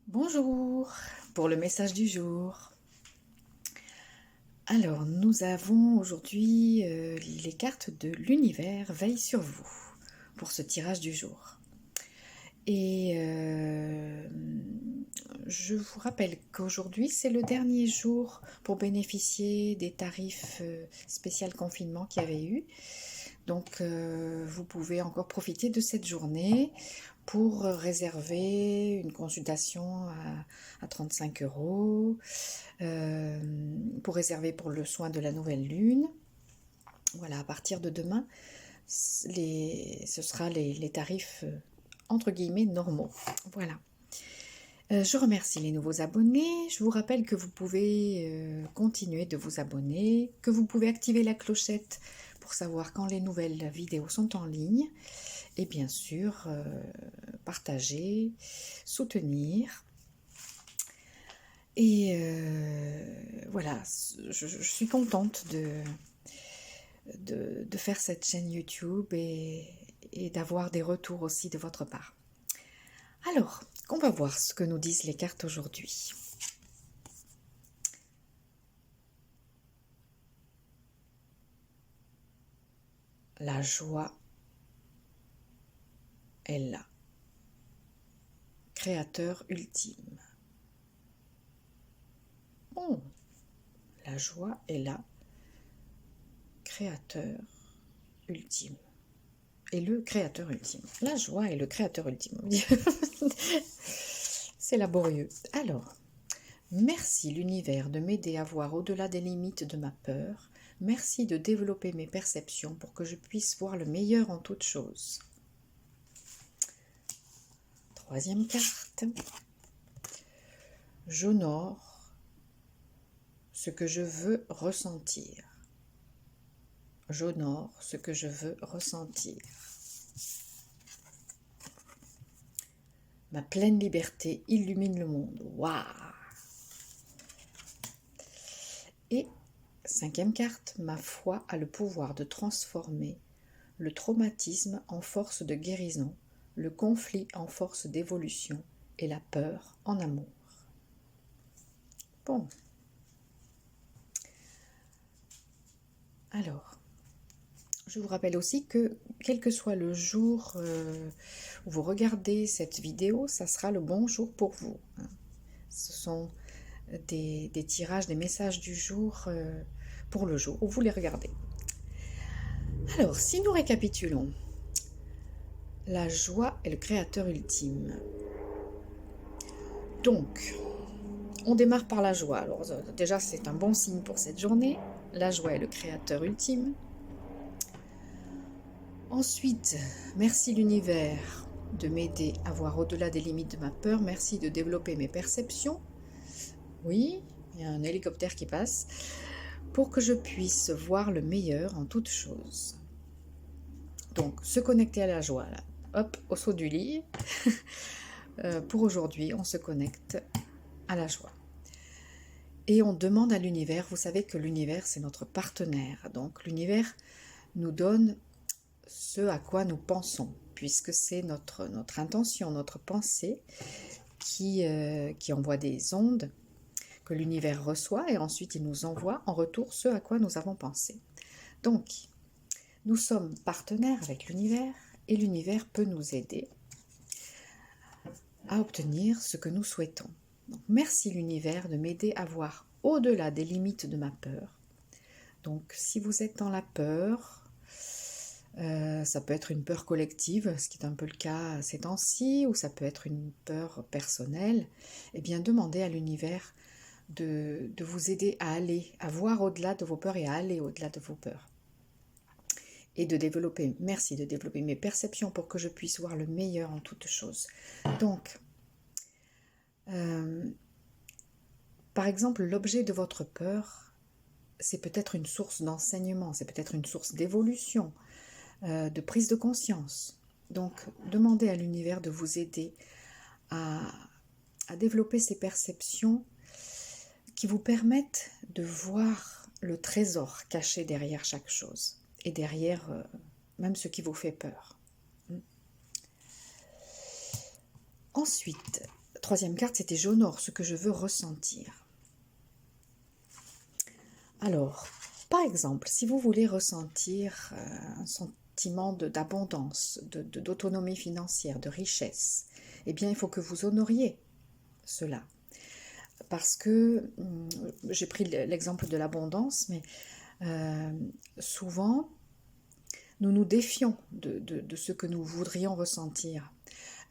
Bonjour pour le message du jour. Alors, nous avons aujourd'hui les cartes de l'univers veillent sur vous pour ce tirage du jour. Et je vous rappelle qu'aujourd'hui, c'est le dernier jour pour bénéficier des tarifs spécial confinement qu'il y avait eu. Donc, vous pouvez encore profiter de cette journée pour réserver une consultation à 35 €, pour réserver pour le soin de la nouvelle lune. Voilà, à partir de demain, ce sera les tarifs entre guillemets normaux. Voilà. Je remercie les nouveaux abonnés. Je vous rappelle que vous pouvez continuer de vous abonner, que vous pouvez activer la clochette pour savoir quand les nouvelles vidéos sont en ligne. Et bien sûr, partager, soutenir. Et voilà, je suis contente de faire cette chaîne YouTube et d'avoir des retours aussi de votre part. Alors, on va voir ce que nous disent les cartes aujourd'hui. La joie est là. Créateur ultime. Oh, la joie est là. Créateur ultime. Et le créateur ultime. La joie est le créateur ultime. C'est laborieux. Alors, merci l'univers de m'aider à voir au-delà des limites de ma peur. Merci de développer mes perceptions pour que je puisse voir le meilleur en toutes choses. Troisième carte. J'honore ce que je veux ressentir. J'honore ce que je veux ressentir. Ma pleine liberté illumine le monde. Waouh! Et cinquième carte, ma foi a le pouvoir de transformer le traumatisme en force de guérison, le conflit en force d'évolution et la peur en amour. Bon. Alors, je vous rappelle aussi que quel que soit le jour où vous regardez cette vidéo, ça sera le bon jour pour vous. Ce sont des tirages, des messages du jour pour le jour où vous les regardez. Alors, si nous récapitulons, la joie est le créateur ultime. Donc, on démarre par la joie. Alors, déjà, c'est un bon signe pour cette journée. La joie est le créateur ultime. Ensuite, merci l'univers de m'aider à voir au-delà des limites de ma peur. Merci de développer mes perceptions. Oui, il y a un hélicoptère qui passe. Pour que je puisse voir le meilleur en toutes choses. Donc, se connecter à la joie, là. Hop, au saut du lit. Pour aujourd'hui, on se connecte à la joie. Et on demande à l'univers, vous savez que l'univers, c'est notre partenaire. Donc, l'univers nous donne ce à quoi nous pensons, puisque c'est notre intention, notre pensée qui envoie des ondes que l'univers reçoit et ensuite il nous envoie en retour ce à quoi nous avons pensé. Donc, nous sommes partenaires avec l'univers et l'univers peut nous aider à obtenir ce que nous souhaitons. Donc, merci l'univers de m'aider à voir au-delà des limites de ma peur. Donc, si vous êtes dans la peur, ça peut être une peur collective, ce qui est un peu le cas ces temps-ci, ou ça peut être une peur personnelle. Eh bien, demandez à l'univers de vous aider à aller, à voir au-delà de vos peurs et à aller au-delà de vos peurs. Et de développer, merci de développer mes perceptions pour que je puisse voir le meilleur en toutes choses. Donc, par exemple, l'objet de votre peur, c'est peut-être une source d'enseignement, c'est peut-être une source d'évolution, de prise de conscience. Donc, demandez à l'univers de vous aider à développer ces perceptions qui vous permettent de voir le trésor caché derrière chaque chose et derrière même ce qui vous fait peur. Ensuite, troisième carte, c'était j'honore ce que je veux ressentir. Alors, par exemple, si vous voulez ressentir un sentiment d'abondance, d'autonomie financière, de richesse, eh bien, il faut que vous honoriez cela. Parce que, j'ai pris l'exemple de l'abondance, mais souvent, nous nous défions de ce que nous voudrions ressentir.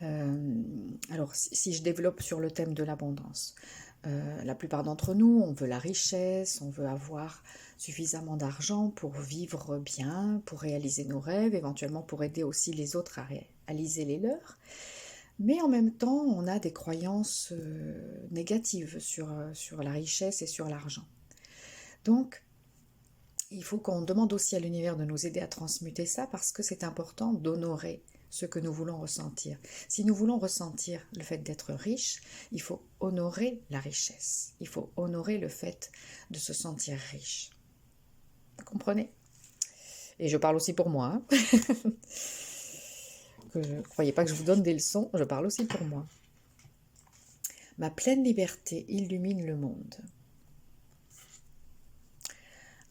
Alors, si je développe sur le thème de l'abondance, la plupart d'entre nous, on veut la richesse, on veut avoir suffisamment d'argent pour vivre bien, pour réaliser nos rêves, éventuellement pour aider aussi les autres à réaliser les leurs. Mais en même temps, on a des croyances négatives sur la richesse et sur l'argent. Donc, il faut qu'on demande aussi à l'univers de nous aider à transmuter ça parce que c'est important d'honorer ce que nous voulons ressentir. Si nous voulons ressentir le fait d'être riche, il faut honorer la richesse. Il faut honorer le fait de se sentir riche. Vous comprenez? Et je parle aussi pour moi. Ne croyez pas que je vous donne des leçons, je parle aussi pour moi. Ma pleine liberté illumine le monde.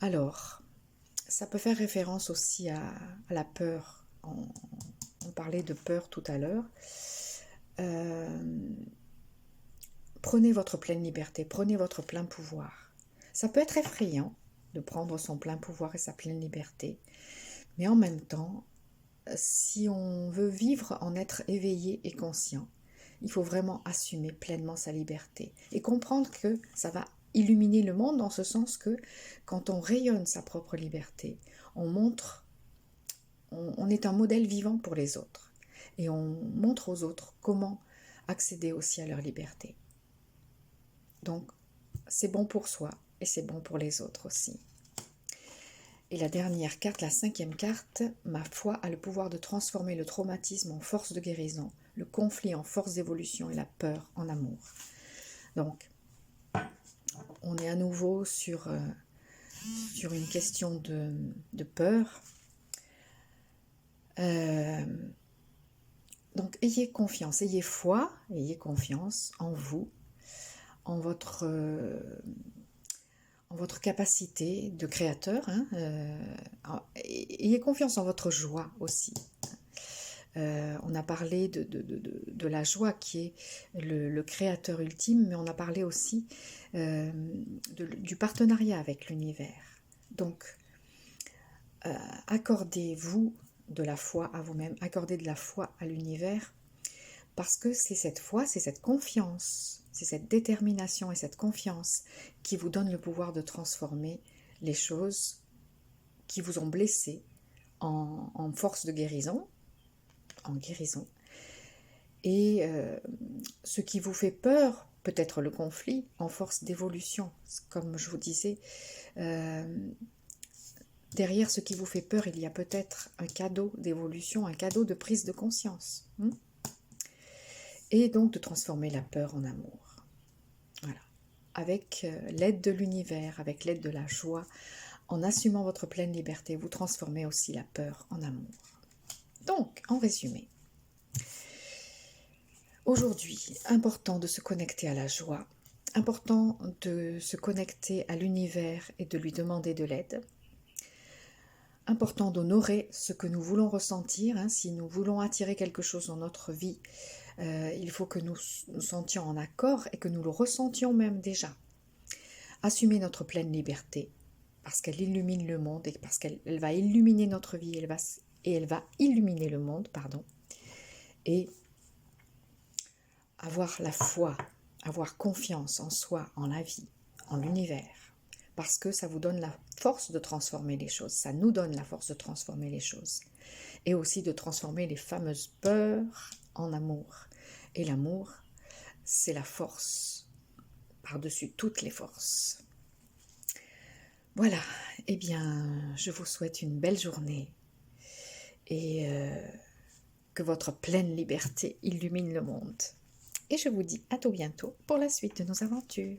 Alors, ça peut faire référence aussi à la peur. On parlait de peur tout à l'heure. Prenez votre pleine liberté, prenez votre plein pouvoir. Ça peut être effrayant de prendre son plein pouvoir et sa pleine liberté, mais en même temps, si on veut vivre en être éveillé et conscient, il faut vraiment assumer pleinement sa liberté et comprendre que ça va illuminer le monde dans ce sens que quand on rayonne sa propre liberté, on est un modèle vivant pour les autres et on montre aux autres comment accéder aussi à leur liberté. Donc, c'est bon pour soi et c'est bon pour les autres aussi. Et la dernière carte, la cinquième carte, ma foi a le pouvoir de transformer le traumatisme en force de guérison, le conflit en force d'évolution et la peur en amour. Donc, on est à nouveau sur une question de peur. Donc, ayez confiance, ayez foi, ayez confiance en vous, en votre capacité de créateur. Ayez confiance en votre joie aussi. On a parlé de la joie qui est le créateur ultime, mais on a parlé aussi du partenariat avec l'univers. Donc, accordez-vous de la foi à vous-même, accordez de la foi à l'univers, parce que c'est cette foi, c'est cette confiance, c'est cette détermination et cette confiance qui vous donne le pouvoir de transformer les choses qui vous ont blessé en force de guérison, en guérison. Et ce qui vous fait peur, peut-être le conflit, en force d'évolution. Comme je vous disais, derrière ce qui vous fait peur, il y a peut-être un cadeau d'évolution, un cadeau de prise de conscience. Et donc de transformer la peur en amour. Voilà. Avec l'aide de l'univers, avec l'aide de la joie, en assumant votre pleine liberté, vous transformez aussi la peur en amour. Donc, en résumé, aujourd'hui, important de se connecter à la joie, important de se connecter à l'univers et de lui demander de l'aide, important d'honorer ce que nous voulons ressentir. Si nous voulons attirer quelque chose dans notre vie, il faut que nous nous sentions en accord et que nous le ressentions même déjà. Assumer notre pleine liberté, parce qu'elle illumine le monde et parce qu'elle va illuminer notre vie, elle va illuminer le monde, et avoir la foi, avoir confiance en soi, en la vie, en l'univers, parce que ça vous donne la force de transformer les choses, ça nous donne la force de transformer les choses, et aussi de transformer les fameuses peurs en amour. Et l'amour, c'est la force, par-dessus toutes les forces. Voilà, eh bien, je vous souhaite une belle journée et que votre pleine liberté illumine le monde. Et je vous dis à tout bientôt pour la suite de nos aventures.